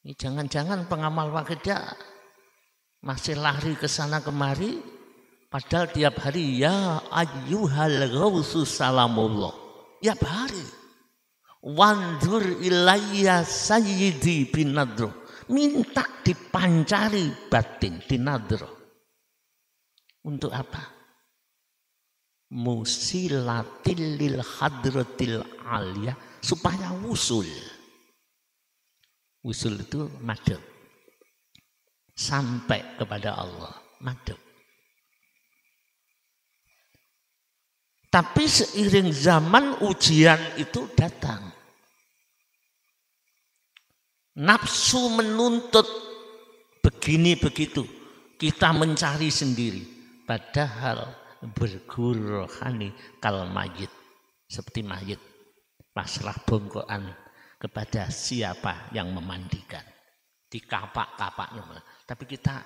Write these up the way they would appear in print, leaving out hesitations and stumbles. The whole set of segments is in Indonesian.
Ini jangan-jangan pengamal wakidah masih lari ke sana kemari, padahal tiap hari ya ayyuhal ghausus salamullah. Tiap hari. Wandur ilayya sayyidi binadro. Minta dipancari batin dinadro. Untuk apa? Musilatil lil hadratil aliyah, supaya wusul. Wusul itu madhep. Sampai kepada Allah, madhep. Tapi seiring zaman ujian itu datang. Nafsu menuntut begini begitu. Kita mencari sendiri. Padahal bergurrohani kal mayit. Seperti mayit. Pasrah bongkoan kepada siapa yang memandikan. Dikapak-kapak. Tapi kita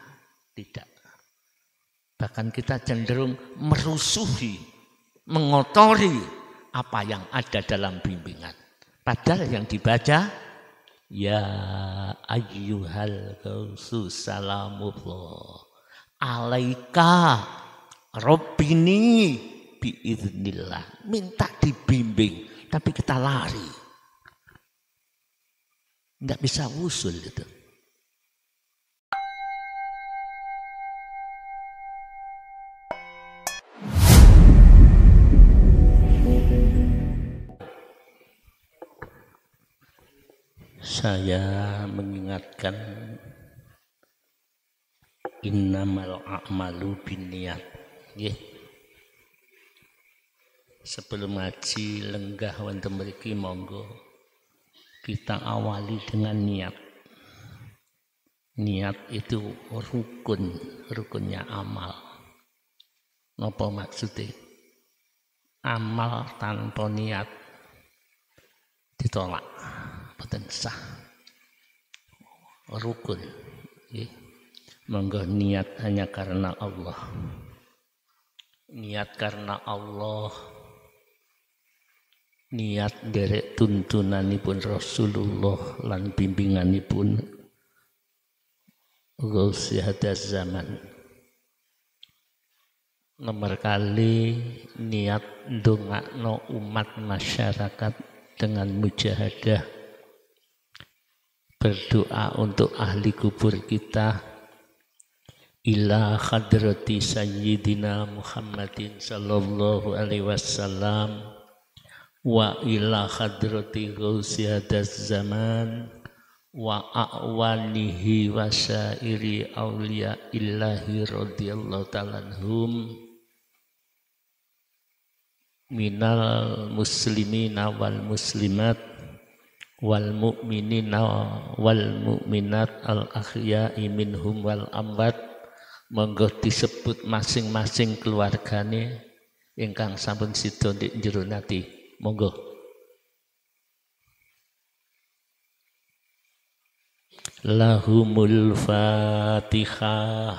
tidak. Bahkan kita cenderung merusuhi, mengotori apa yang ada dalam bimbingan. Padahal yang dibaca, ya ayyuhal ghausus salamullah alaika rabbini biiznillah. Minta dibimbing, tapi kita lari. Tidak bisa wusul itu. Saya mengingatkan innamal a'malu binniyat. Sebelum ngaji lenggah wonten mriki monggo kita awali dengan niat. Niat itu rukunnya amal. Napa maksudnya? Amal tanpa niat ditolak. Boten sah. Rukun. Monggo niat hanya karena Allah. Niat karena Allah. Niat derek tuntunanipun Rasulullah lan bimbinganipun Ghaus hadas zaman. Nomor kali niat ndongakno umat masyarakat dengan mujahadah. Berdoa untuk ahli kubur kita ila hadrati sayyidina Muhammadin sallallahu alaihi wasallam wa ila hadrati ghausi hadas zaman wa a'wanihi wa syairi awliya illahi radhiyallahu ta'ala anhum minal muslimina wal muslimat wal mu'minina wal mu'minat al akhya'i minhum wal amwat. Monggo disebut masing-masing keluargane ingkang sampun sida ndek jero nati. Monggo. Lahumul Fatihah.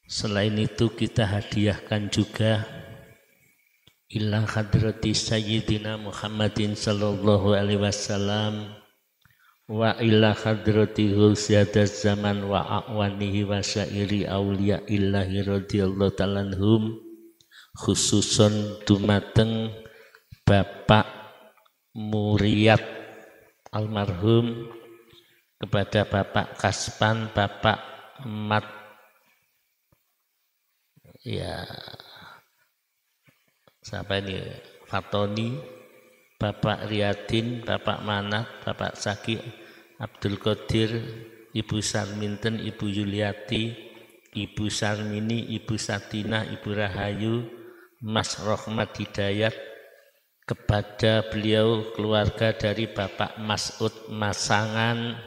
Selain itu kita hadiahkan juga ila hadrati sayyidina Muhammadin sallallahu alaihi wasallam wa ila hadrati ghausi hadas zaman wa a'wanihi wa syairi awliya illahi radhiyallahu ta'ala anhum, khususon dumateng Bapak Muriyat almarhum, kepada Bapak Kaspan, Bapak Mat siapa ini? Fatoni, Bapak Riyadin, Bapak Manat, Bapak Saki, Abdul Qadir, Ibu Sarminten, Ibu Yuliati, Ibu Sarmini, Ibu Satina, Ibu Rahayu, Mas Rohmat Hidayat, kepada beliau keluarga dari Bapak Mas'ud Masangan,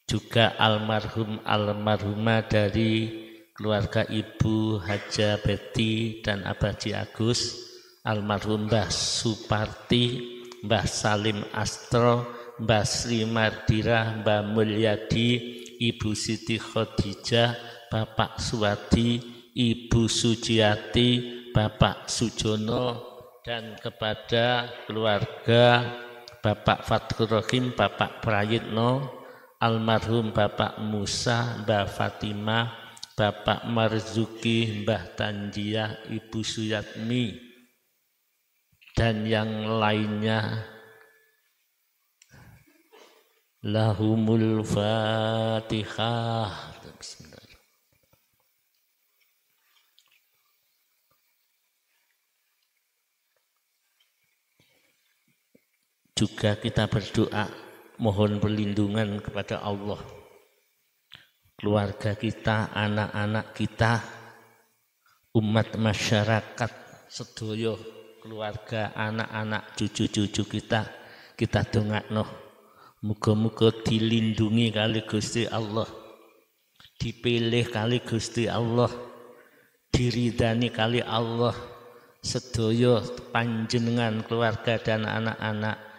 juga almarhum almarhumah dari keluarga Ibu Haja Betty dan Abaji Agus, almarhum Mbah Suparti, Mbah Salim Astro, Mbah Sri Mardira, Mbah Mulyadi, Ibu Siti Khadijah, Bapak Suwadi, Ibu Sujiati, Bapak Sujono, dan kepada keluarga Bapak Fathur Rahim, Bapak Prayitno, almarhum Bapak Musa, Mbah Fatimah, Bapak Marzuki, Mbah Tanjiah, Ibu Suyatmi, dan yang lainnya. Lahumul Fatihah. Bismillah. Juga kita berdoa mohon perlindungan kepada Allah, keluarga kita, anak-anak kita, umat masyarakat sedoyo, keluarga, anak-anak, cucu-cucu kita dongakno muga-muga dilindungi kali Gusti Allah, dipilih kali Gusti Allah, diridani kali Allah, sedoyo panjenengan keluarga dan anak-anak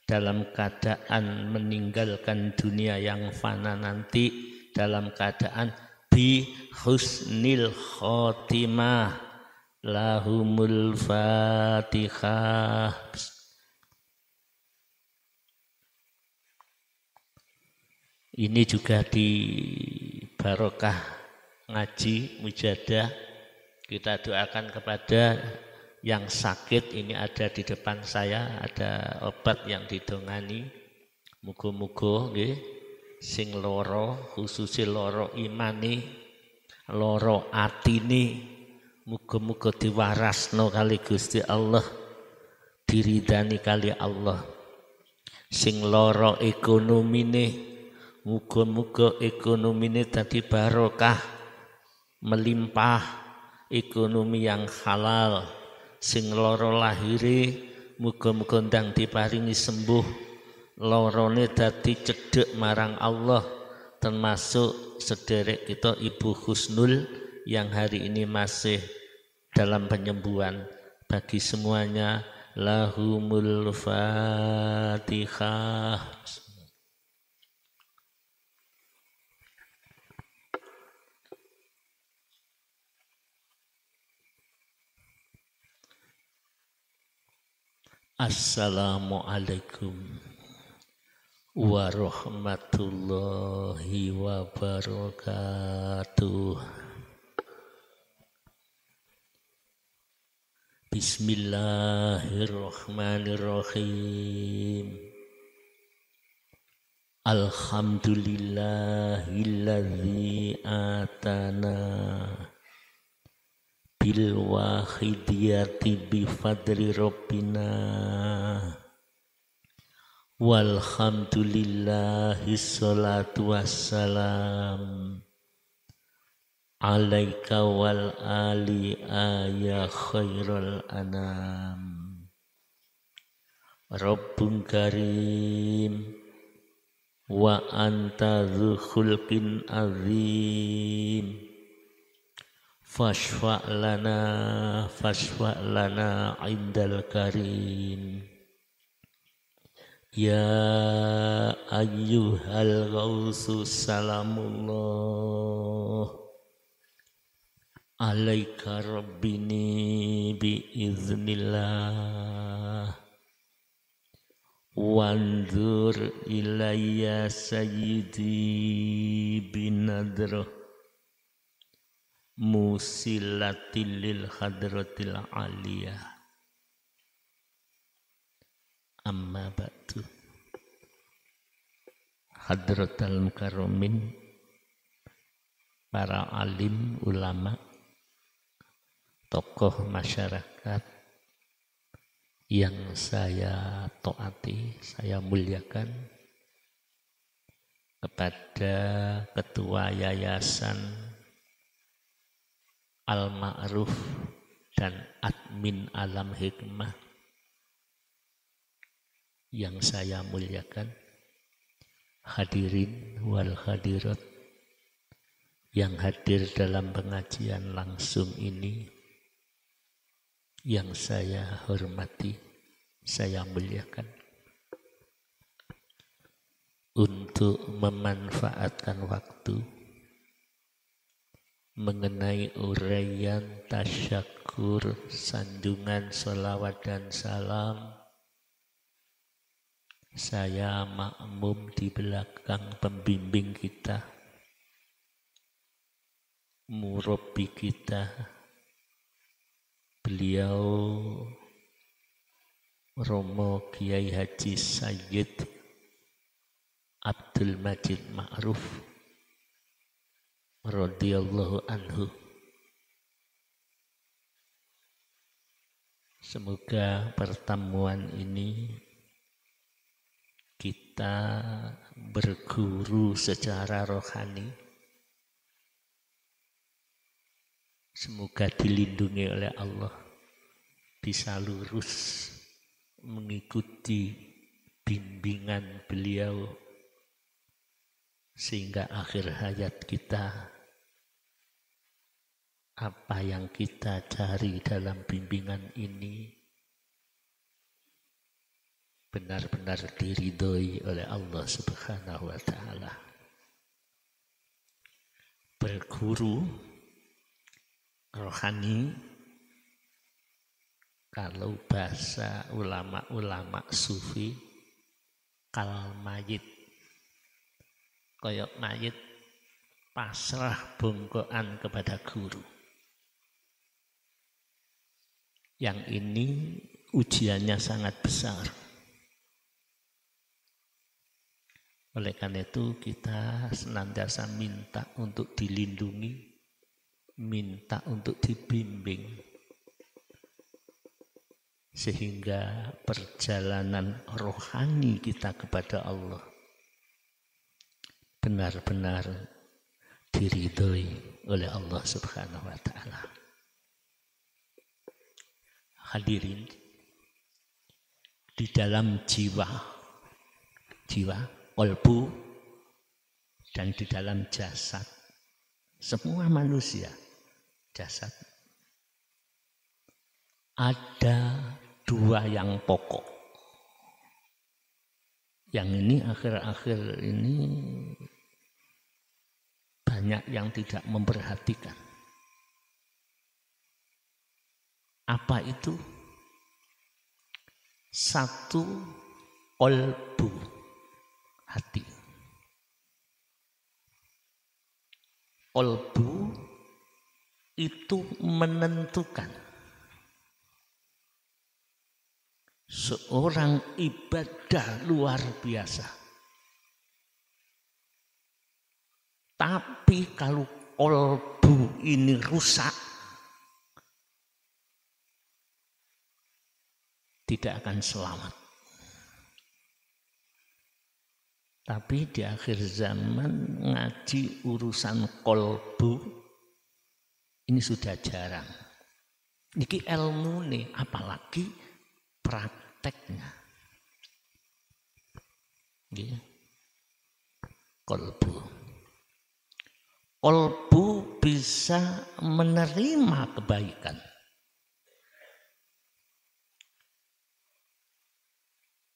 dalam keadaan meninggalkan dunia yang fana nanti dalam keadaan bi husnil khotimah. Lahumul Fatihah. Ini juga di barokah ngaji mujadah kita doakan kepada yang sakit. Ini ada di depan saya, ada obat yang didongani. Muga-muga nggih sing loro, khususnya loro imani, loro atini, muga-muga diwarasno kali Gusti Allah, diridani kali Allah. Sing loro ekonomine, muga-muga ekonomine dadi barokah, melimpah, ekonomi yang halal. Sing loro lahire muga-muga ndang diparingi sembuh, lorone dadi cedhek marang Allah, termasuk sederek kita Ibu Husnul yang hari ini masih dalam penyembuhan. Bagi semuanya lahumul Fatihah. Assalamualaikum warahmatullahi wabarakatuh. Bismillahirrahmanirrahim. Alhamdulillahilladzi atana bil wahidiyati bi fadli rabbina walhamdulillahi sholatu wassalam alaika wal ali ya khairul anam. Rabbun karim wa anta dzu khulqin azim. Fashfa' lana indal karim. Ya ayyuhal ghausu salamullah alaika rabbini biiznillah. Wanzur ilayya sayyidi binadrah musilatil lil hadratil aliyah. Amma ba'du. Hadratal mukarramin, para alim, ulama, tokoh masyarakat yang saya taati, saya muliakan, kepada Ketua Yayasan Al-Ma'ruf dan admin Alam Hikmah yang saya muliakan, hadirin wal hadirat yang hadir dalam pengajian langsung ini, yang saya hormati, saya muliakan. Untuk memanfaatkan waktu mengenai uraian tasyakur syukur, sanjungan sholawat dan salam. Saya makmum di belakang pembimbing kita, murabbi kita. Beliau Romo Kiai Haji Sayyid Abdul Majid Ma'ruf radhiyallahu anhu. Semoga pertemuan ini kita berguru secara rohani. Semoga dilindungi oleh Allah, bisa lurus mengikuti bimbingan beliau sehingga akhir hayat kita apa yang kita cari dalam bimbingan ini benar-benar diridhoi oleh Allah Subhanahu wa taala. Berguru rohani, kalau bahasa ulama-ulama sufi, kal mayit, koyok mayit pasrah bongkoan kepada guru. Yang ini ujiannya sangat besar. Oleh karena itu kita senantiasa minta untuk dilindungi, minta untuk dibimbing, sehingga perjalanan rohani kita kepada Allah benar-benar diridhoi oleh Allah Subhanahu wa taala. Hadirin, di dalam jiwa, qalbu, dan di dalam jasad, semua manusia, jasad, ada dua yang pokok. Yang ini akhir-akhir ini banyak yang tidak memperhatikan. Apa itu? Satu, qalbu, hati. Qalbu itu menentukan seorang ibadah luar biasa. Tapi kalau qalbu ini rusak, tidak akan selamat. Tapi di akhir zaman ngaji urusan qalbu ini sudah jarang. Niki ilmu nih, apalagi prakteknya. Gitu. Qalbu bisa menerima kebaikan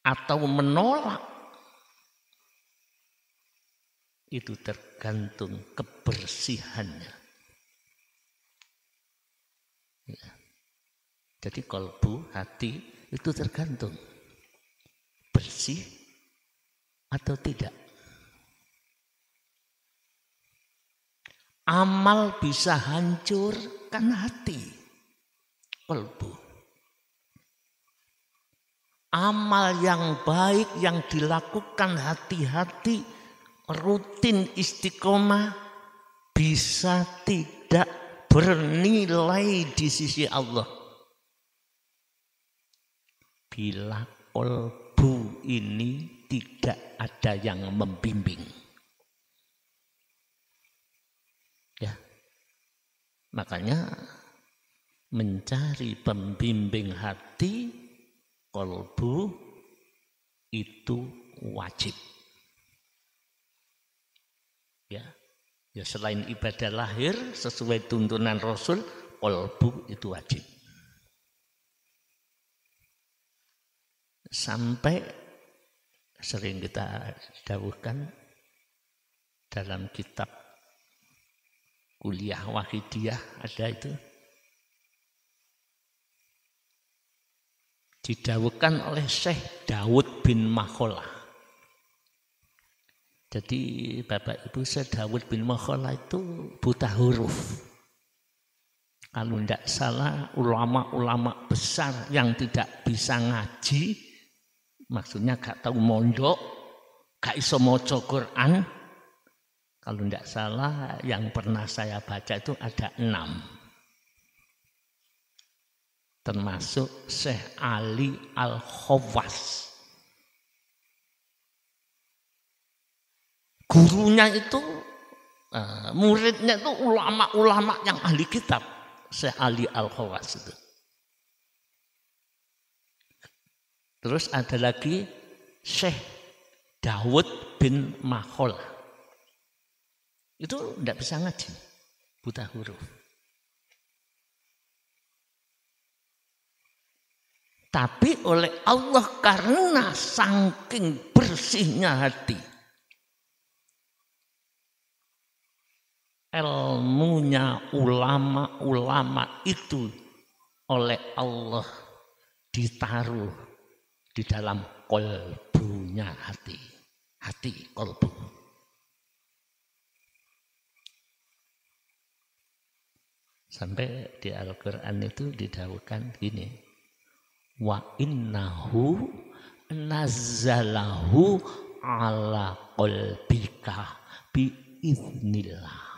atau menolak, itu tergantung kebersihannya. Ya. Jadi qalbu, hati, itu tergantung bersih atau tidak. Amal bisa hancur kan hati, qalbu. Amal yang baik yang dilakukan hati-hati, rutin istiqomah, bisa tidak bernilai di sisi Allah bila qalbu ini tidak ada yang membimbing. Ya, makanya mencari pembimbing hati, qalbu, itu wajib. Ya, selain ibadah lahir sesuai tuntunan Rasul, qalbu itu wajib. Sampai sering kita dawuhkan dalam kitab kuliah Wahidiyah ada itu, didawuhkan oleh Syekh Daud bin Makholah. Jadi Bapak Ibu, Syekh Daud bin Makholah itu buta huruf. Kalau tidak salah ulama-ulama besar yang tidak bisa ngaji, maksudnya gak tahu mondok, gak iso maca Quran. Kalau tidak salah yang pernah saya baca itu ada 6. Termasuk Syekh Ali Al-Khawwas. Gurunya itu, muridnya itu ulama-ulama yang ahli kitab. Syekh Ali Al-Khawwas itu. Terus ada lagi Syekh Daud bin Makholah. Itu tidak bisa ngaji, buta huruf. Tapi oleh Allah karena saking bersihnya hati, ilmunya ulama-ulama itu oleh Allah ditaruh di dalam kolbunya hati kolbu. Sampai di Al-Quran itu didawuhkan gini, wa innahu nazzalahu ala qalbika biiznillah.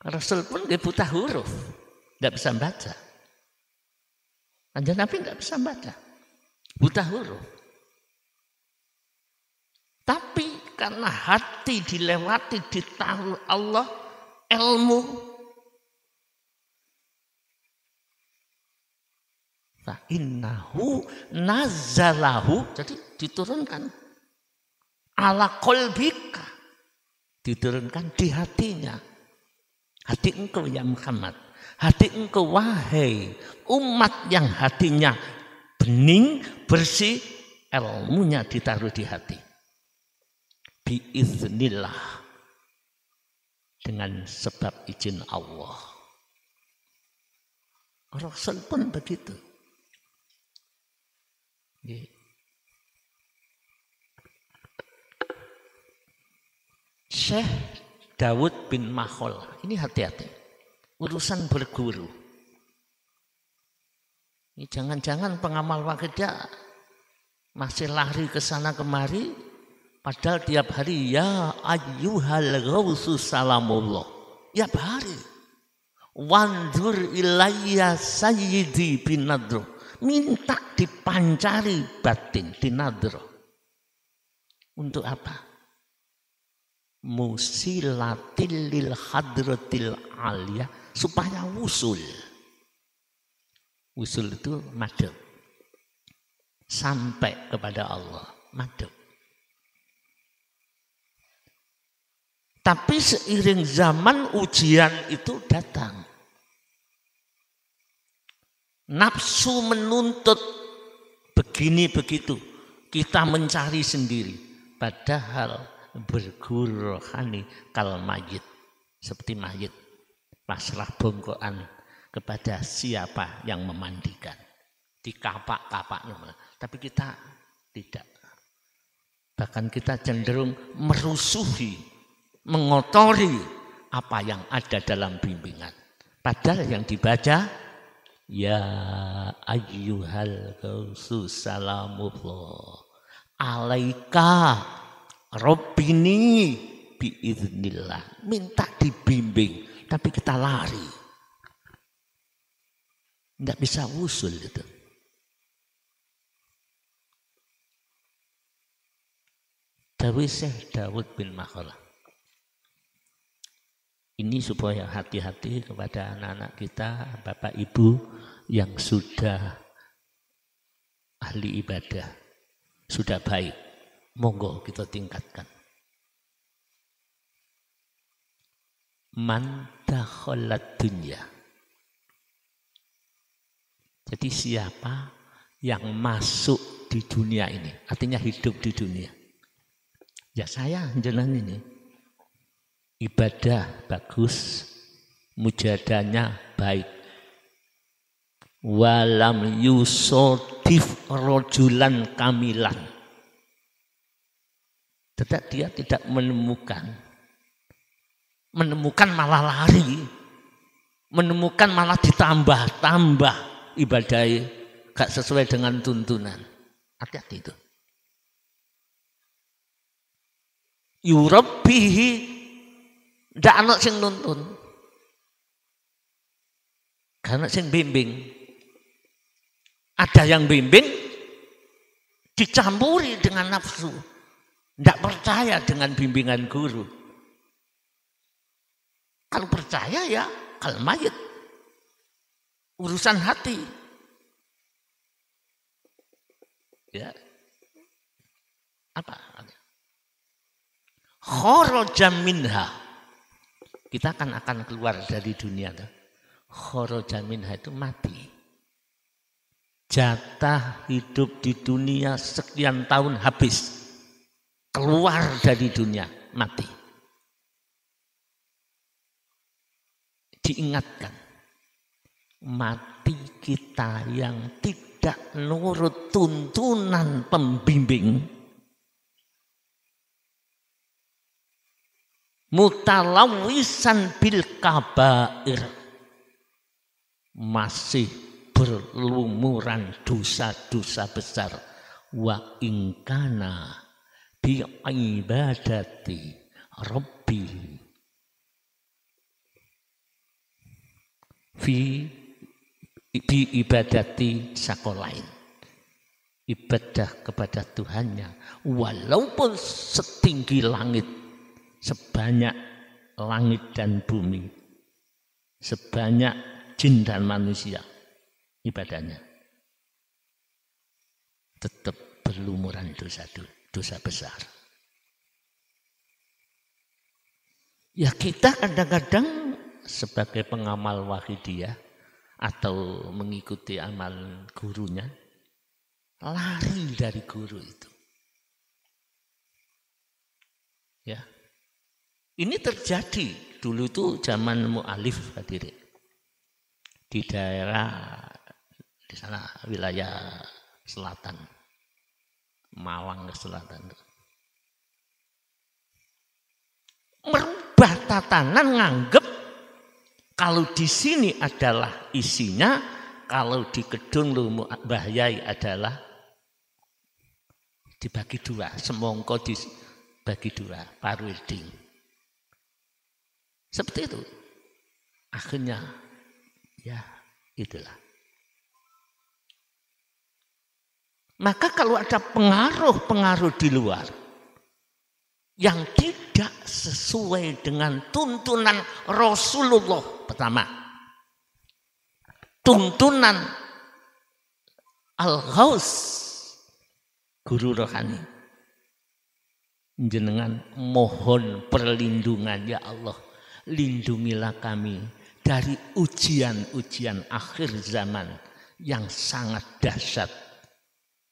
Rasul pun dia buta huruf, tidak bisa baca. Kanjeng Nabi tidak bisa baca, buta huruf. Tapi karena hati dilewati, ditaruh Allah ilmu, fa innahu nazzalahu, jadi diturunkan ala qalbika, diturunkan di hatinya. Hati engkau ya Muhammad, hati engkau wahai umat yang hatinya bening, bersih, ilmunya ditaruh di hati. Biiznillah, dengan sebab izin Allah. Rasul pun begitu. Syekh Daud bin Makholah, ini hati-hati, urusan berguru. Ini jangan-jangan pengamal wakidah masih lari ke sana kemari, padahal tiap hari ya ayyuhal ghausu salamullah, tiap hari wanzur ilayya sayyidi binadro, minta dipancari batin dinadro. Untuk apa? Musilatil lil hadratil aliyah, supaya wusul. Wusul itu madhep, sampai kepada Allah, madhep. Tapi seiring zaman ujian itu datang. Nafsu menuntut begini begitu, kita mencari sendiri. Padahal berguru rohani kal mayit, seperti mayit, pasrah bongkoan kepada siapa yang memandikan, dikapak-kapak. Tapi kita tidak, bahkan kita cenderung merusuhi, mengotori apa yang ada dalam bimbingan. Padahal yang dibaca ya ayyuhal ghausu salamullah alaika Robbini biiznillah, minta dibimbing, tapi kita lari, tidak bisa wusul itu. Dawuh Syekh Daud bin Makholah. Ini supaya hati-hati kepada anak-anak kita, Bapak Ibu yang sudah ahli ibadah, sudah baik. Monggo kita tingkatkan. Man dakhalat dunya. Jadi siapa yang masuk di dunia ini, artinya hidup di dunia. Ya saya jenengan ini. Ibadah bagus, mujadahnya baik. walam yusodif rojulan kamilan. Tetap dia tidak menemukan malah lari, menemukan malah ditambah-tambah ibadahnya gak sesuai dengan tuntunan. Hati-hati itu. Yurabbihi ndak ana sing nuntun. Karena sing bimbing. Ada yang bimbing dicampuri dengan nafsu. Ndak percaya dengan bimbingan guru. Kalau percaya ya kal mayit. Urusan hati. Ya. Apa? Kharaja minha. Kita akan keluar dari dunia. Kharaja minha itu mati. Jatah hidup di dunia sekian tahun habis. Keluar dari dunia, mati. Diingatkan. Mati kita yang tidak nurut tuntunan pembimbing. Mutalawisan bil kabair, masih berlumuran dosa-dosa besar. Wa ingkana bi ibadati rabbi fi bi ibadati sakolain, ibadah kepada Tuhannya walaupun setinggi langit, sebanyak langit dan bumi, sebanyak jin dan manusia, ibadahnya tetap berlumuran dosa besar. Ya kita kadang-kadang sebagai pengamal wahidiyah atau mengikuti amal gurunya, lari dari guru itu. Ya. Ini terjadi dulu itu zaman mu'alif hadirin. Di daerah di sana wilayah selatan, Malang ke selatan. Merubah tatanan, nganggep kalau di sini adalah isinya, kalau di gedung Mbah Yai adalah dibagi dua, semongko dibagi dua, parwilding. Seperti itu. Akhirnya ya itulah. Maka kalau ada pengaruh-pengaruh di luar yang tidak sesuai dengan tuntunan Rasulullah, pertama, tuntunan Al-Ghaus, guru rohani, jenengan mohon perlindungan, ya Allah, lindungilah kami dari ujian-ujian akhir zaman yang sangat dahsyat,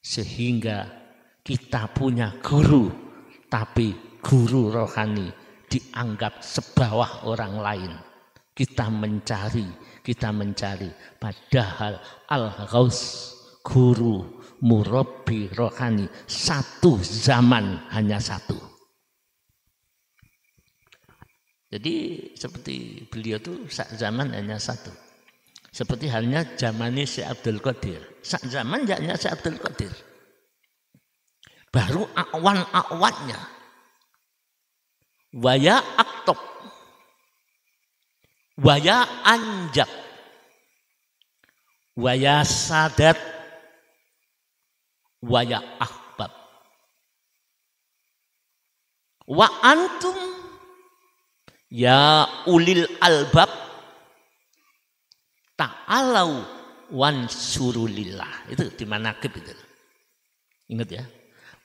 sehingga kita punya guru tapi guru rohani dianggap sebawah orang lain. Kita mencari padahal Al-Ghaus, guru murabbi rohani, satu zaman hanya satu. Jadi seperti beliau itu sak zaman hanya satu. Seperti halnya zamannya Syekh Abdul Qadir. Sak zaman hanya Syekh Abdul Qadir. Baru akwan-akwannya. Waya aktob. Waya anjak. Waya sadat. Waya ahbab. Wa antum ya ulil albab ta'alau wansurulillah. Itu di manaqib itu. Ingat ya.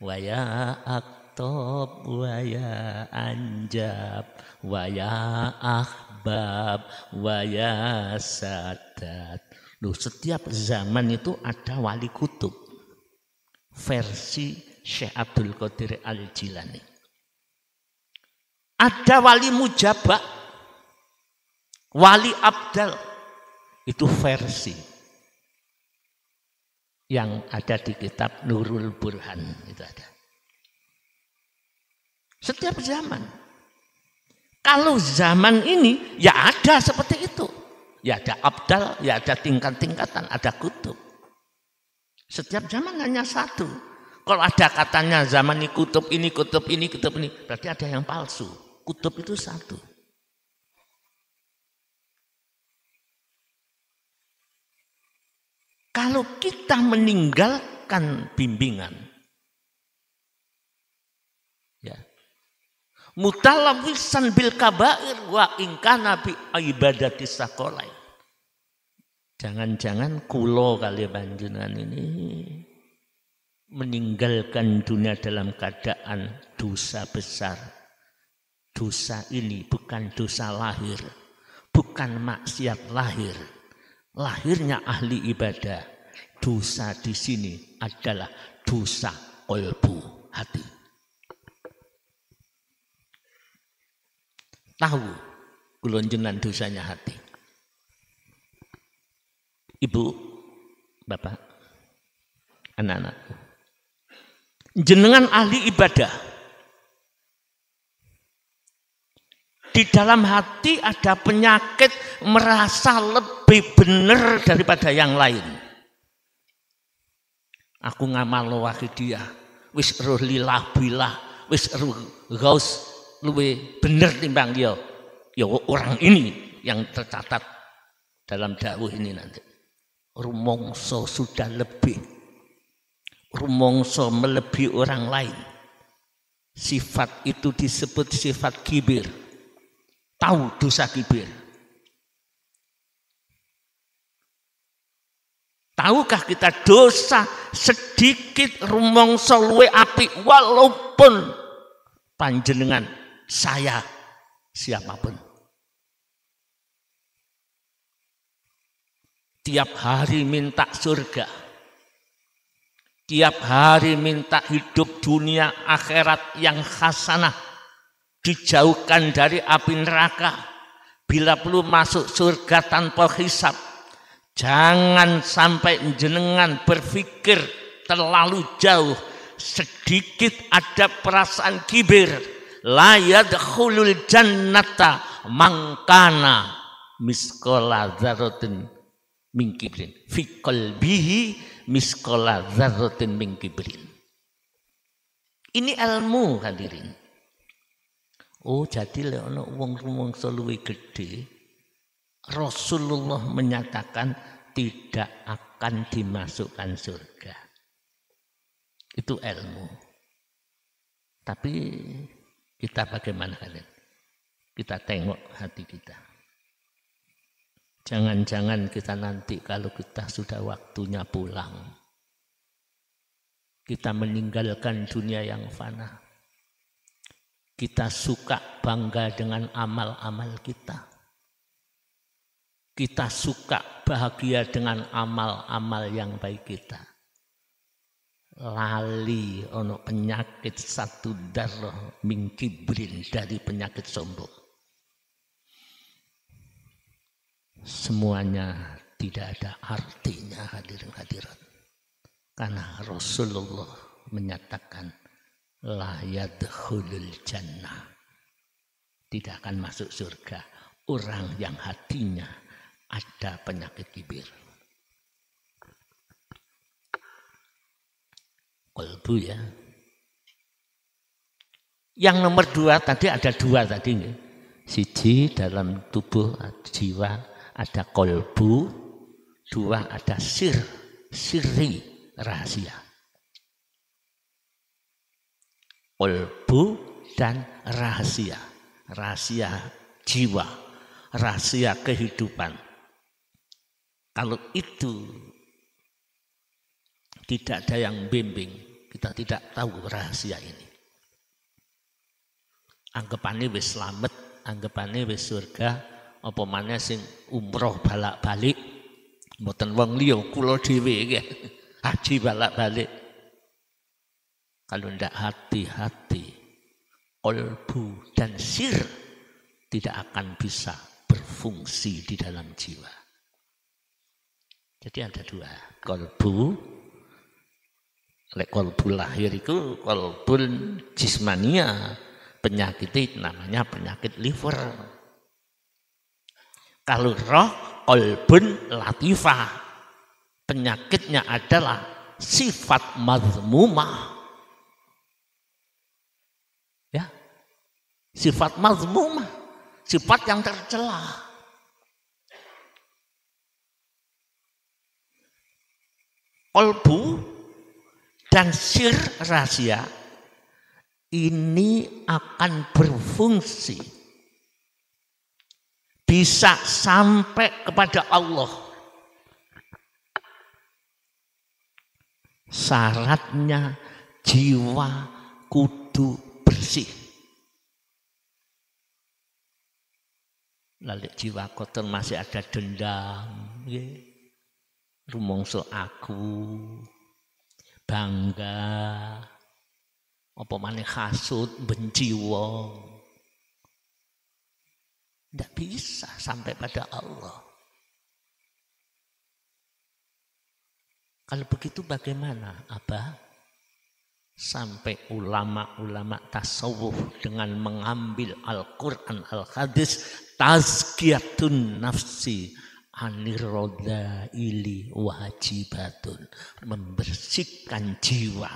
Wa ya aktob, wa ya anjab, wa ya ahbab, wa ya sadat. Loh, setiap zaman itu ada wali kutub. Versi Syekh Abdul Qadir Al-Jilani. Ada wali mujabah, wali abdal, itu versi. yang ada di kitab Nurul Burhan itu ada. Setiap zaman. Kalau zaman ini ya ada seperti itu. Ya ada abdal, ya ada tingkat-tingkatan, ada kutub. Setiap zaman hanya satu. Kalau ada katanya zaman ini kutub ini, kutub ini, kutub ini, berarti ada yang palsu. Kutub itu satu. Kalau kita meninggalkan bimbingan, ya, mutalawisan bil kabair wa ingkana bi ibadati sakolai. Jangan-jangan kulo kali panjenengan ini meninggalkan dunia dalam keadaan dosa besar. Dosa ini bukan dosa lahir, bukan maksiat lahir. Lahirnya ahli ibadah. Dosa di sini adalah dosa qalbu, hati. Tahu kulonjenan dosanya hati. Ibu, bapak, anak-anak. Jenengan ahli ibadah. Di dalam hati ada penyakit merasa lebih benar daripada yang lain. Aku ngamal wahidiyah, wis roh lillah billah, wis roh gaus luwe bener timbang dia. Ya orang ini yang tercatat dalam dakwah ini nanti. Rumongso sudah lebih. Rumongso melebihi orang lain. Sifat itu disebut sifat kibir. Tahu dosa kibir. Tahukah kita dosa sedikit rumongso luwe apik walaupun panjenengan saya siapapun. Tiap hari minta surga. Tiap hari minta hidup dunia akhirat yang hasanah. Dijauhkan dari api neraka. Bila perlu masuk surga tanpa hisab. Jangan sampai jenengan berpikir terlalu jauh. Sedikit ada perasaan kibir. La yadkhulul jannata mangkana miskola dzarratin min kibrin. Fi qalbihi miskola dzarratin min kibrin. Ini ilmu hadirin. Oh jadi ana wong rumangsa luwih gede, Rasulullah menyatakan tidak akan dimasukkan surga. Itu ilmu. Tapi kita bagaimana kalian? Kita tengok hati kita. Jangan-jangan kita nanti kalau kita sudah waktunya pulang, kita meninggalkan dunia yang fana. Kita suka bangga dengan amal-amal kita. Kita suka bahagia dengan amal-amal yang baik kita. Lali ono penyakit satu darah min kibrin, dari penyakit sombong. Semuanya tidak ada artinya hadirin hadirat. Karena Rasulullah menyatakan la yadkhulul jannah, tidak akan masuk surga orang yang hatinya ada penyakit kibir. Qalbu ya. Yang nomor 2 tadi ada 2 tadi. Siji dalam tubuh jiwa ada qalbu, 2 ada sirri rahasia. Qalbu dan rahasia. Rahasia jiwa, rahasia kehidupan. Kalau itu tidak ada yang bimbing, kita tidak tahu rahasia ini. Anggapannya wis slamet, anggapannya wis surga, apa maneh sing umroh balak-balik, mboten wong liya kula dhewe nggih. Haji balak-balik. Kalau tidak hati-hati, qalbu dan sir tidak akan bisa berfungsi di dalam jiwa. Jadi ada 2, qalbu Lek kolbul lahir itu kolbul jismania, penyakit itu namanya penyakit liver. Kalau roh kolbun latifah, penyakitnya adalah sifat mazmumah. Ya, sifat mazmumah, sifat yang tercela. Kolbu dan sir rahasia ini akan berfungsi bisa sampai kepada Allah. Syaratnya jiwa kudu bersih. Lalu jiwa kotor masih ada dendam, rumongso aku, bangga, apa maneh hasud, benci wong. Tidak bisa sampai pada Allah. Kalau begitu bagaimana, Abah? Sampai ulama-ulama tasawuf dengan mengambil Al-Quran, Al-Hadis, tazkiyatun nafsi anir rodaili wajibatun, membersihkan jiwa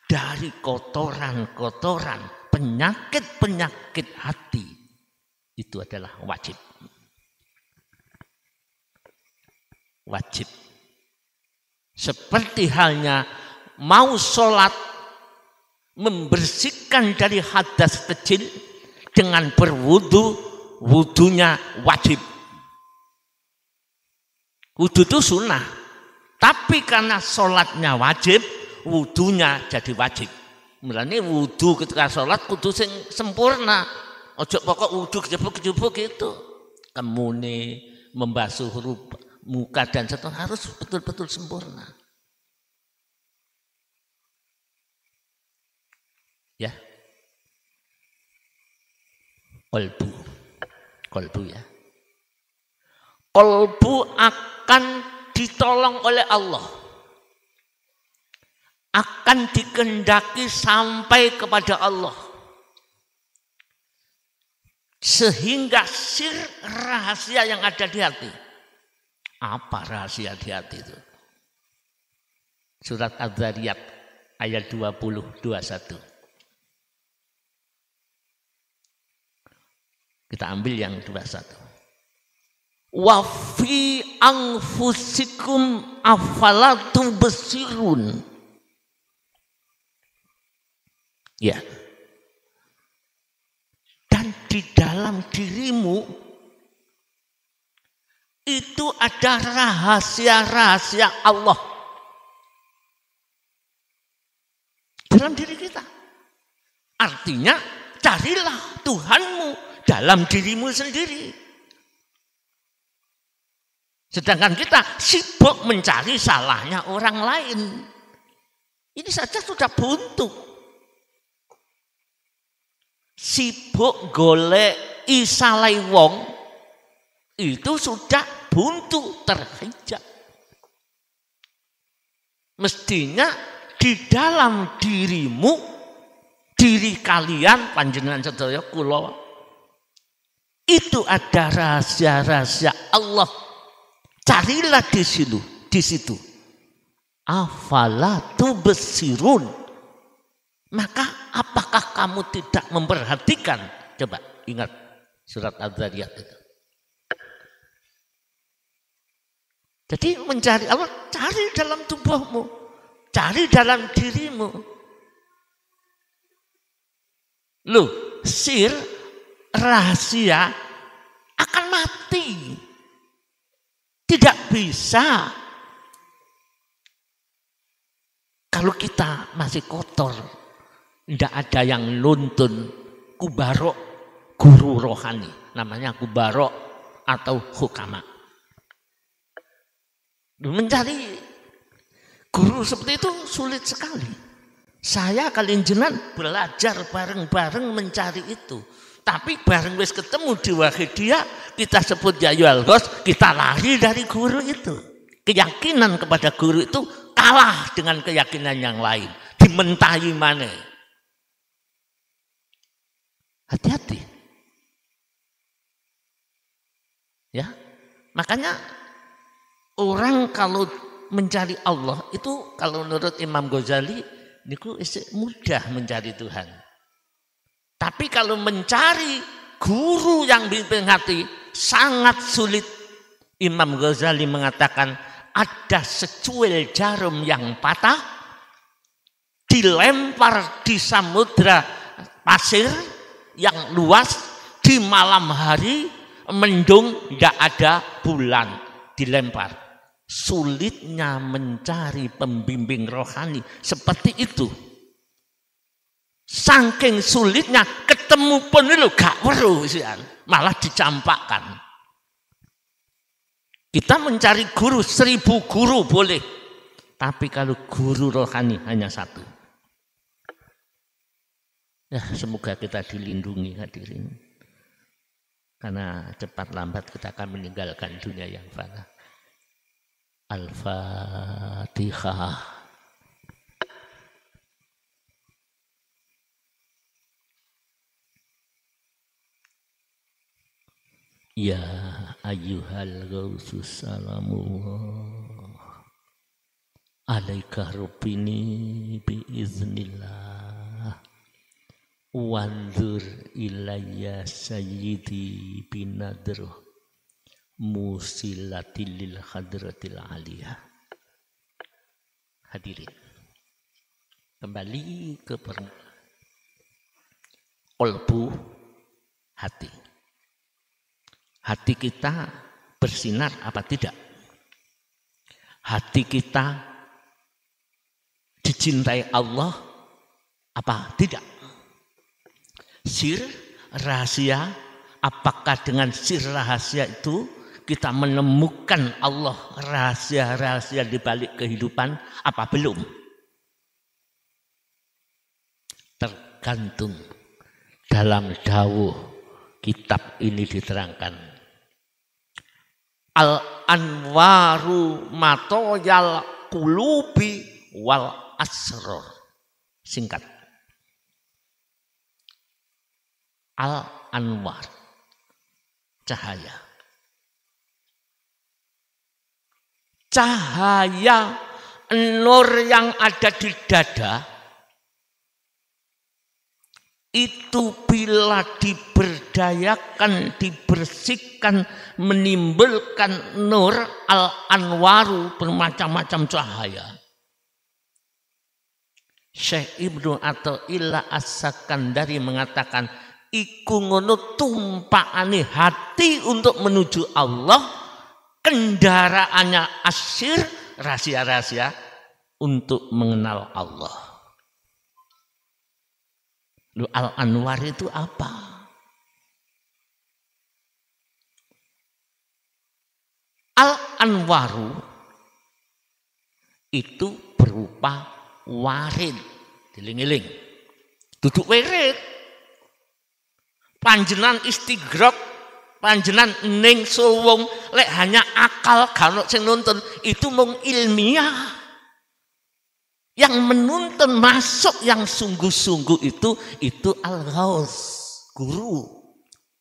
dari kotoran-kotoran, penyakit-penyakit hati, itu adalah wajib. Wajib. Seperti halnya mau sholat, membersihkan dari hadas kecil dengan berwudu, wudunya wajib. Wudu itu sunnah, tapi karena sholatnya wajib, wudunya jadi wajib. Mulane wudu ketika sholat kudu sing sempurna. Ojo pokok wudu kejebuk-kejebuk gitu. Kemune membasuh muka dan seterusnya harus betul-betul sempurna. Ya, kolbu ya. Kolbu akan ditolong oleh Allah, akan dikehendaki sampai kepada Allah, sehingga sir rahasia yang ada di hati. Apa rahasia di hati itu? Surat Az-Zariyat ayat 20-21. Kita ambil yang 21. Wa fi anfusikum afala tubsirun. Ya. Dan di dalam dirimu itu ada rahasia-rahasia Allah dalam diri kita. Artinya carilah Tuhanmu dalam dirimu sendiri. Sedangkan kita sibuk mencari salahnya orang lain. Ini saja sudah buntu. Sibuk golek isalai wong itu sudah buntu, terhijab. Mestinya di dalam dirimu, diri kalian panjenengan sedaya kula, itu ada rahasia-rahasia Allah. Carilah di situ. Afala tubsirun. Maka apakah kamu tidak memperhatikan? Coba ingat surat Az-Zariyat itu. Jadi mencari Allah, cari dalam tubuhmu, cari dalam dirimu. Loh, sir, rahasia akan mati. Tidak bisa. Kalau kita masih kotor, tidak ada yang nuntun, kubarok, guru rohani. Namanya kubarok atau hukama. Mencari guru seperti itu sulit sekali. Saya kalian jenengan belajar bareng-bareng mencari itu. Tapi bareng wis ketemu di Wahidiyah, kita sebut Yayul Ghos, kita lari dari guru itu. Keyakinan kepada guru itu kalah dengan keyakinan yang lain. dimentahi mana. Hati-hati. Ya, makanya orang kalau mencari Allah itu kalau menurut Imam Ghazali niku mudah mencari Tuhan. Tapi kalau mencari guru yang bimbing hati sangat sulit. Imam Ghazali mengatakan ada secuil jarum yang patah dilempar di samudra pasir yang luas di malam hari mendung tidak ada bulan dilempar. Sulitnya mencari pembimbing rohani seperti itu. Saking sulitnya ketemu pun itu gak weruh malah dicampakkan. Kita mencari guru 1000 guru boleh, tapi kalau guru rohani hanya satu. Ya, semoga kita dilindungi hadirin. Karena cepat lambat kita akan meninggalkan dunia yang fana. Al-Fatihah. Ya ayyuhal ghausus salamullah alaika rabbini biiznillah wanzur ilayya sayyidi binadruh musilatil lil hadratil aliyah. Hadirin, kembali ke kolbu hati. Hati kita bersinar apa tidak? Hati kita dicintai Allah apa tidak? Sir rahasia, apakah dengan sir rahasia itu kita menemukan Allah, rahasia-rahasia di balik kehidupan apa belum? Tergantung dalam dawuh kitab ini diterangkan. Al-anwaru matoyal kulubi wal asror. Singkat. Al-anwar, cahaya. Cahaya nur yang ada di dada itu bila diberdayakan, dibersihkan, menimbulkan nur al-anwaru, bermacam-macam cahaya. Syekh Ibnu Athaillah As-Sakandari mengatakan, iku ngono tumpakane hati untuk menuju Allah, kendaraannya asyir, rahasia-rahasia untuk mengenal Allah. Lu al-anwar itu apa? Al-anwaru itu berupa warid, diling-iling. Duduk wirid. Panjenan istighraq, panjenan ning suwung, lek hanya akal gak ono sing nuntun, itu mung ilmiah. Yang menuntun masuk yang sungguh-sungguh itu al-ghaus, guru,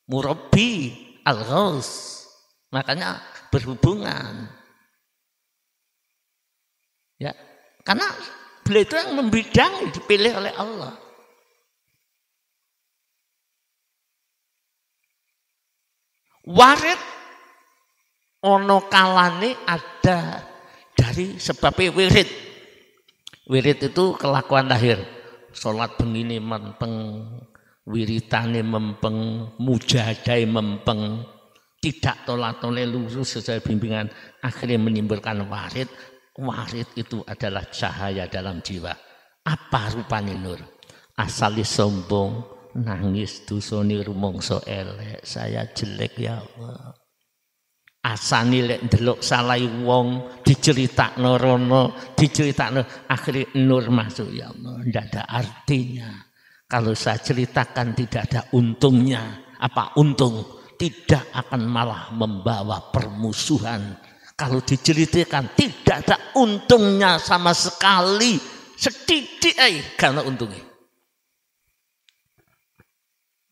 murabbi, al-ghaus. Makanya berhubungan. Ya, karena beliau itu yang membidangi, dipilih oleh Allah. Warid ono kalane ada dari sebabnya wirid. Wirid itu kelakuan lahir. Sholat begini mempeng, wiritane mempeng, mujahadai mempeng, tidak tolak-tolak lurus sesuai bimbingan, akhirnya menimbulkan warid. Warid itu adalah cahaya dalam jiwa. Apa rupanya nur? Asali sombong, nangis dusoni rumangsa elek, saya jelek ya Allah. Asani lek ndelok salai wong diceritakno rono, diceritakno akhirnya nur masuk ya Allah. Tidak ada artinya. Kalau saya ceritakan tidak ada untungnya. Apa untung? Tidak akan malah membawa permusuhan. Kalau diceritakan tidak ada untungnya sama sekali. Setitik ae gak ono untunge.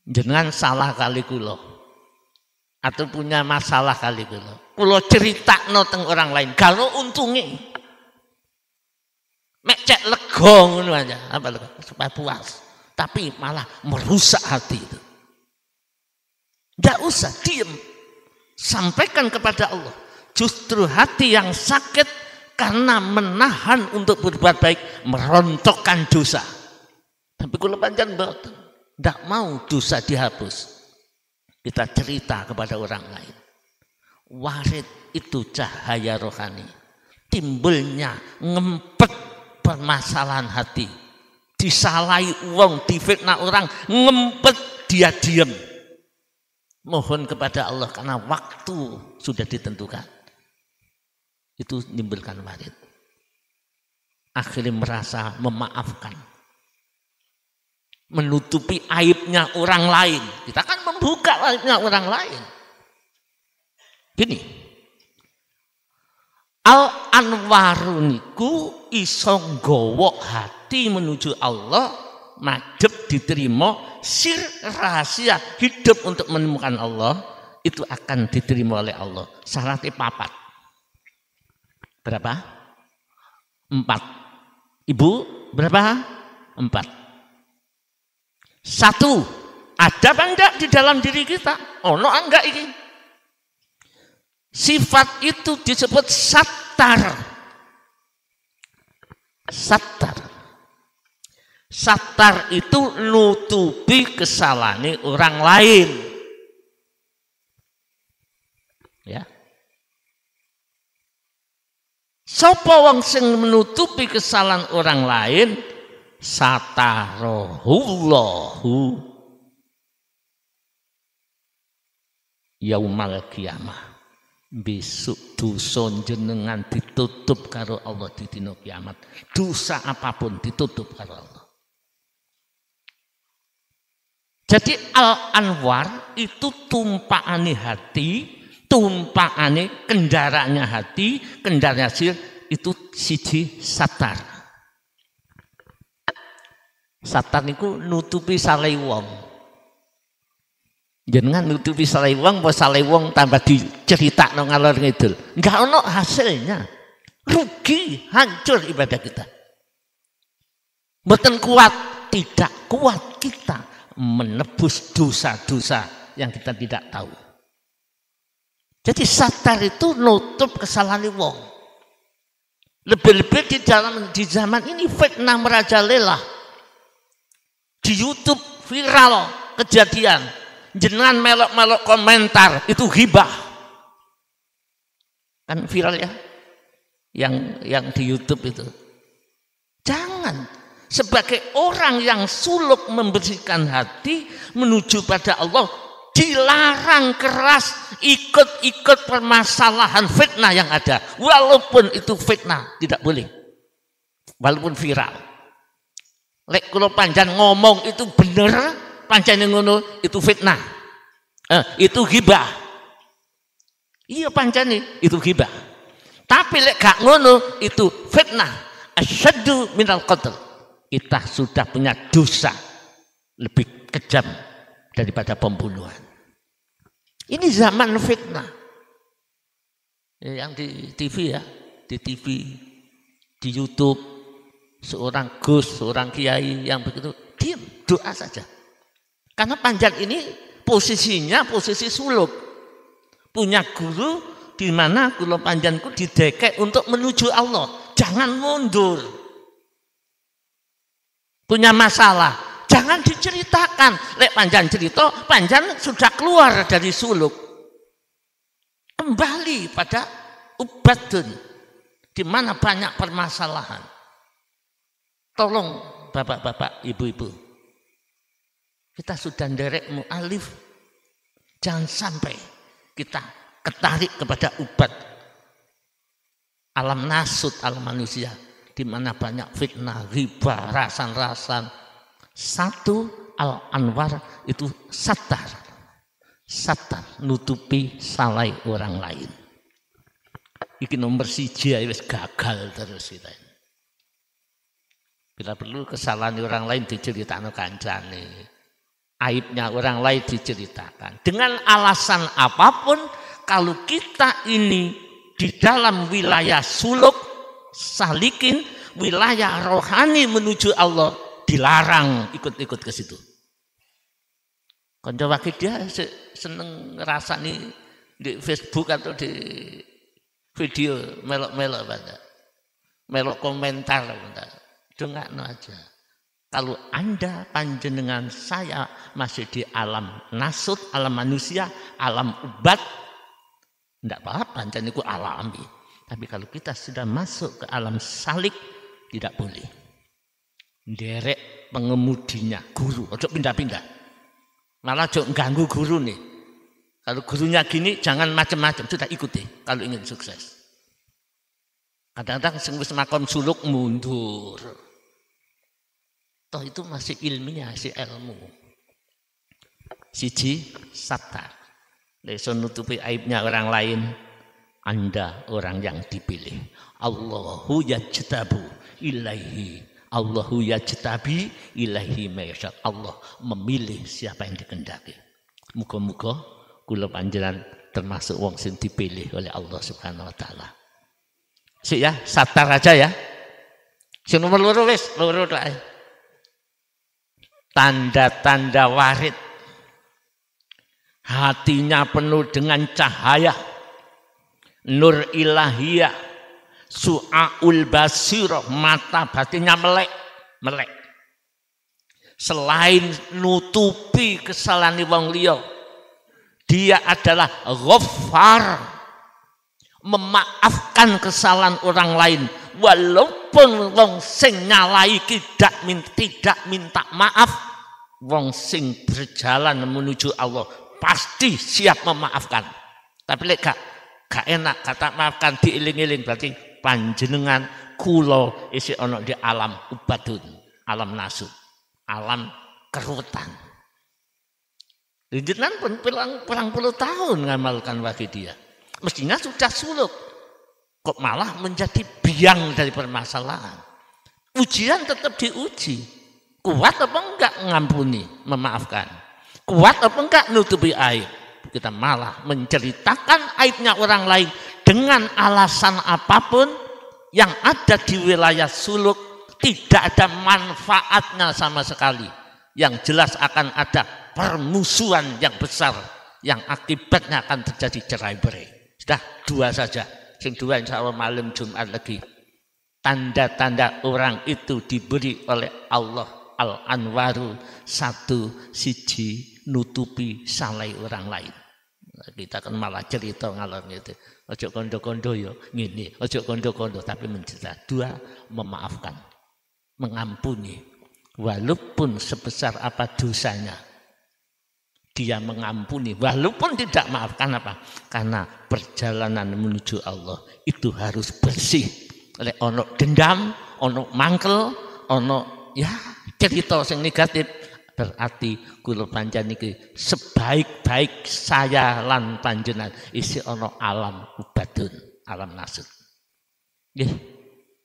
Jenengan salah kali kula atau punya masalah kali kula critakno teng orang lain gak ono untunge. Mek cek lega ngono aja, apa lega supaya puas. Tapi malah merusak hati itu. Enggak usah diam. Sampaikan kepada Allah. Justru hati yang sakit karena menahan untuk berbuat baik, merontokkan dosa. Tapi kula panjang mboten, ndak mau dosa dihapus. Kita cerita kepada orang lain. Warid itu cahaya rohani. Timbulnya ngempet permasalahan hati. Disalahi uang, difitnah orang, ngempet dia diam. Mohon kepada Allah karena waktu sudah ditentukan. Itu menimbulkan warid. Akhirnya merasa memaafkan. Menutupi aibnya orang lain. Kita kan membuka aibnya orang lain. Gini. Al-Anwaru niku iso nggawa hati menuju Allah, madhep diterima, sir rahasia hidup untuk menemukan Allah itu akan diterima oleh Allah. Syaratnya 4. Berapa? 4. Ibu berapa? 4. 1. Ada apa enggak di dalam diri kita? Ono enggak ini? Sifat itu disebut sattar. Sattar. Sattar itu nutupi kesalahan orang lain. Ya. Sapa wong sing menutupi kesalahan orang lain, satarahullahu yaumal qiyamah. Besok dosa jenengan ditutup karo Allah di dina kiamat. Dosa apapun ditutup karo Allah. Jadi Al-Anwar itu tumpaane hati, tumpaane kendaraannya hati, kendaraannya sir itu siji satar. Satar niku nutupi saleh wong. Jenengan nutupi saleh wong, apa saleh wong tambah diceritakno ngalor ngidul. Enggak ono hasilnya. Rugi, hancur ibadah kita. Mboten kuat, tidak kuat kita menebus dosa-dosa yang kita tidak tahu. Jadi satar itu nutup kesalahan wong. Lebih-lebih di zaman ini fitnah merajalela. Di YouTube viral kejadian. Jenengan melok-melok komentar itu ghibah. Kan viral ya. Yang di YouTube itu. Jangan. Sebagai orang yang suluk membersihkan hati menuju pada Allah, dilarang keras ikut-ikut permasalahan fitnah yang ada. Walaupun itu fitnah, tidak boleh. Walaupun viral. Lek kula panjang ngomong itu bener, pancen ngono itu fitnah. Itu ghibah. Iya pancen itu ghibah. Tapi lek gak ngono itu fitnah. Asyaddu minal qatl. Kita sudah punya dosa lebih kejam daripada pembunuhan. Ini zaman fitnah. Yang di TV ya, di TV, di YouTube, seorang gus, seorang kiai yang begitu diam, doa saja. Karena panjang ini posisinya posisi suluk. Punya guru di mana kula panjangku didekek untuk menuju Allah. Jangan mundur. Punya masalah, jangan diceritakan. Lek panjang cerita, panjang sudah keluar dari suluk. Kembali pada ubadun di mana banyak permasalahan. Tolong bapak-bapak, ibu-ibu. Kita sudah nderek mu'alif, jangan sampai kita ketarik kepada ubat alam nasut, alam manusia di mana banyak fitnah, riba, rasan-rasan. 1 Al-Anwar itu satar, nutupi salah orang lain. Iki nomor 1 wis gagal terus kita. Bila perlu kesalahan orang lain diceritakan kancane. Aibnya orang lain diceritakan. Dengan alasan apapun, kalau kita ini di dalam wilayah suluk, salikin, wilayah rohani menuju Allah, dilarang ikut-ikut ke situ. Kanca wakil dia seneng ngerasani di Facebook atau di video melok-melok pada. Melok komentar pada. Dengakno aja. Kalau Anda panjenengan saya masih di alam nasut, alam manusia, alam ubat, tidak apa-apa, itu alami. Tapi kalau kita sudah masuk ke alam salik, tidak boleh. Derek pengemudinya, guru, ojo pindah-pindah. Malah ojo ganggu guru nih. Kalau gurunya gini, jangan macam-macam, sudah ikuti kalau ingin sukses. Kadang-kadang semakom suluk mundur. Toh itu masih ilmiah, masih ilmu. Siji, satar. Leso nutupi aibnya orang lain. Anda orang yang dipilih. Allahu yajtabu ilaihi. Allahu yajtabi ilaihi mayyasha. Allah memilih siapa yang dikehendaki. Muga-muga kula panjenengan termasuk wong sing dipilih oleh Allah Subhanahu wa taala. Sik ya, satar aja ya. Sing nomor loro wis, loro tok. Tanda-tanda warid, hatinya penuh dengan cahaya, nur ilahiyah, su'aul basirah, mata batinnya melek. Selain nutupi kesalahan wong liya, dia adalah ghaffar, memaafkan kesalahan orang lain. Walaupun wong sing nyalai tidak minta maaf, wong sing berjalan menuju Allah pasti siap memaafkan. Tapi lek gak enak kata maafkan diiling-iling, berarti panjenengan kula isih ana di alam ubadun, alam nasut, alam kerutan. Jenengan pun pirang puluh tahun ngamalkan wakidiyah. Mestinya sudah suluk. Kok malah menjadi biang dari permasalahan. Ujian tetap diuji. Kuat apa enggak ngampuni, memaafkan? Kuat apa enggak nutupi aib? Kita malah menceritakan aibnya orang lain dengan alasan apapun yang ada di wilayah suluk, tidak ada manfaatnya sama sekali. Yang jelas akan ada permusuhan yang besar yang akibatnya akan terjadi cerai-berai. Sudah dua saja. Sing dua insya Allah malam Jumat lagi. Tanda-tanda orang itu diberi oleh Allah Al-Anwaru, satu siji nutupi salai orang lain. Kita kan malah cerita ngalor gitu. Ojo kondo-kondo yo ngene, ojo kondo-kondo, tapi mencerita. Dua, memaafkan, mengampuni. Walaupun sebesar apa dosanya, dia mengampuni walaupun tidak maafkan. Apa? Karena perjalanan menuju Allah itu harus bersih. Oleh ono dendam, ono mangkel, ono ya cerita yang negatif, berarti kula panjenengan niki sebaik-baik saya lan panjenengan isi ono alam ubadun, alam nasut.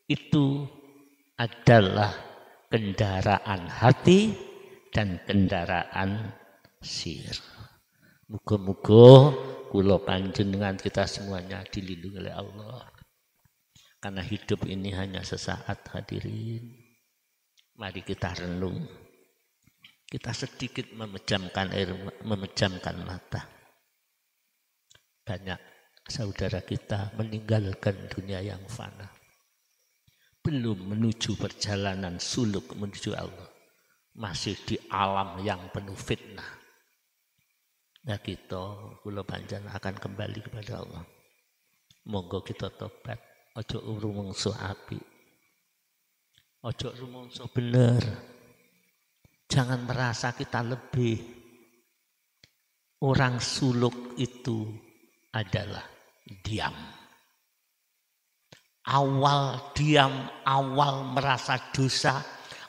Itu adalah kendaraan hati dan kendaraan sir. Muga-muga kula panjenengan kita semuanya dilindungi oleh Allah. Karena hidup ini hanya sesaat, hadirin. Mari kita renung. Kita sedikit memejamkan mata. Banyak saudara kita meninggalkan dunia yang fana. Belum menuju perjalanan suluk menuju Allah. Masih di alam yang penuh fitnah. Nah kita kula panjenengan akan kembali kepada Allah. Monggo kita tobat, ojo rumangsa apik. Ojo rumangsa bener. Jangan merasa kita lebih. Orang suluk itu adalah diam. Awal diam, awal merasa dosa,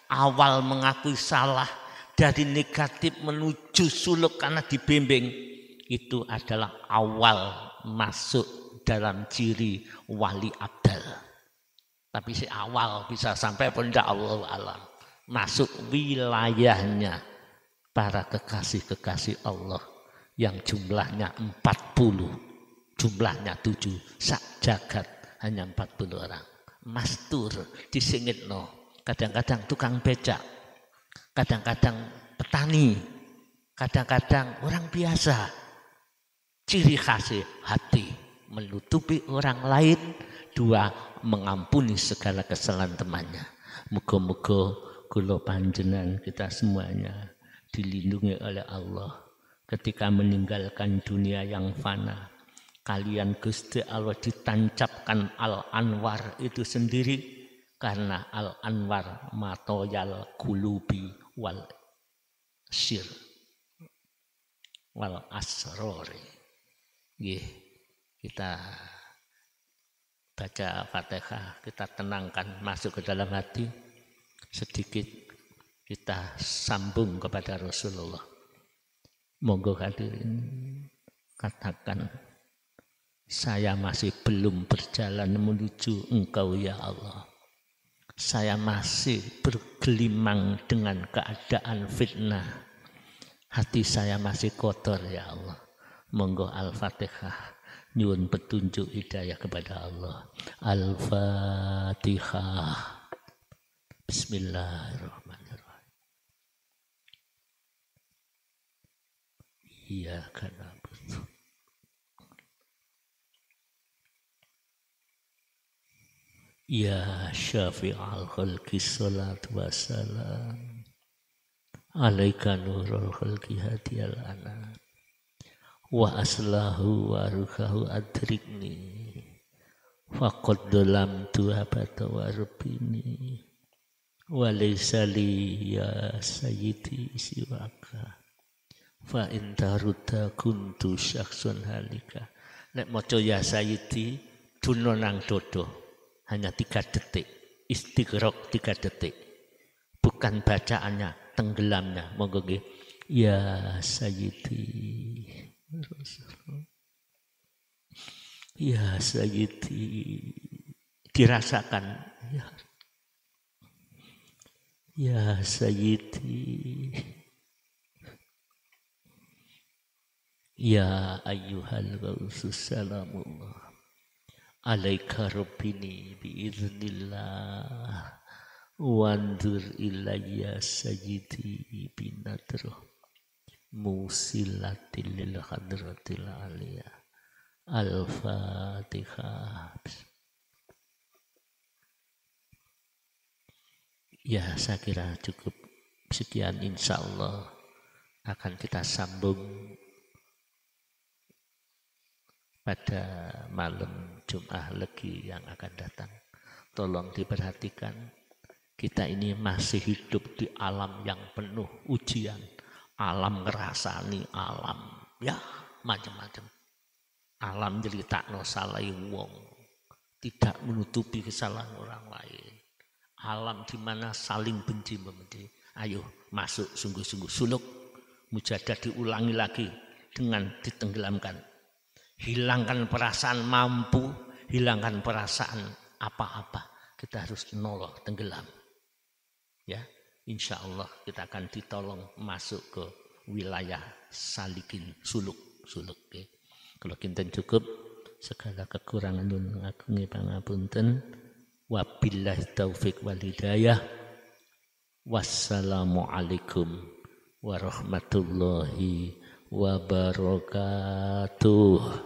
awal mengakui salah, dari negatif menuju suluk karena dibimbing, itu adalah awal masuk dalam ciri wali abdal. Tapi si awal bisa sampai pun tidak Allah alam. Masuk wilayahnya para kekasih-kekasih Allah yang jumlahnya 40, jumlahnya 7, sak jagat hanya 40 orang. Mastur disingitno, kadang-kadang tukang becak, kadang-kadang petani, kadang-kadang orang biasa. Ciri khasnya hati menutupi orang lain, 2 mengampuni segala kesalahan temannya. Muga-muga kula panjenengan kita semuanya dilindungi oleh Allah ketika meninggalkan dunia yang fana. Kalian Gusti Allah ditancapkan Al-Anwar itu sendiri, karena Al-Anwar matoyal kulubi wal syir wal asrori. Kita baca Fatihah, kita tenangkan, masuk ke dalam hati, sedikit kita sambung kepada Rasulullah. Monggo hadirin katakan, saya masih belum berjalan menuju Engkau ya Allah. Saya masih bergelimang dengan keadaan fitnah. Hati saya masih kotor ya Allah. Monggo Al-Fatihah, nyuwun petunjuk hidayah kepada Allah. Al-Fatihah. Bismillahirrahmanirrahim. Iyyaka na'budu. Ya syafi'al khalqi salatu wassalam. Alaika nurul khalqi hadiyal anam. Wa aslahu wa ruhahu adrikni. Faqad dalam tuhabata wa rubini. Wa laysa li ya sayyidi siwaka. Fa in tarudda kuntu syakhsun halika. Nek maca ya sayyidi duno nang dodo. Hanya 3 detik, istighraq 3 detik, bukan bacaannya, tenggelamnya. Monggo nggih, ya sayyidi, ya sayyidi, dirasakan, ya sayyidi, ya ayyuhal ghausus salamullah. Alaika rabbini biiznillah wandur ilayya sayyidi binadroh musilatil lil hadratil aliyah. Al-Fatihah. Ya, saya kira cukup sekian, insya Allah akan kita sambung pada malam Jum'ah Legi yang akan datang. Tolong diperhatikan, kita ini masih hidup di alam yang penuh ujian, alam ngerasani, alam ya macam-macam, alam nyeritakno salai wong, tidak menutupi kesalahan orang lain, alam di mana saling benci membenci. Ayo masuk sungguh-sungguh suluk, mujadah diulangi lagi dengan ditenggelamkan. Hilangkan perasaan mampu, hilangkan perasaan apa-apa. Kita harus noloh, tenggelam. Ya, insya Allah kita akan ditolong masuk ke wilayah salikin suluk. Okay. Kalau kinten cukup, segala kekurangan nun agungi pangapunten. Wabillahi taufik wal hidayah. Wassalamualaikum warahmatullahi wabarakatuh.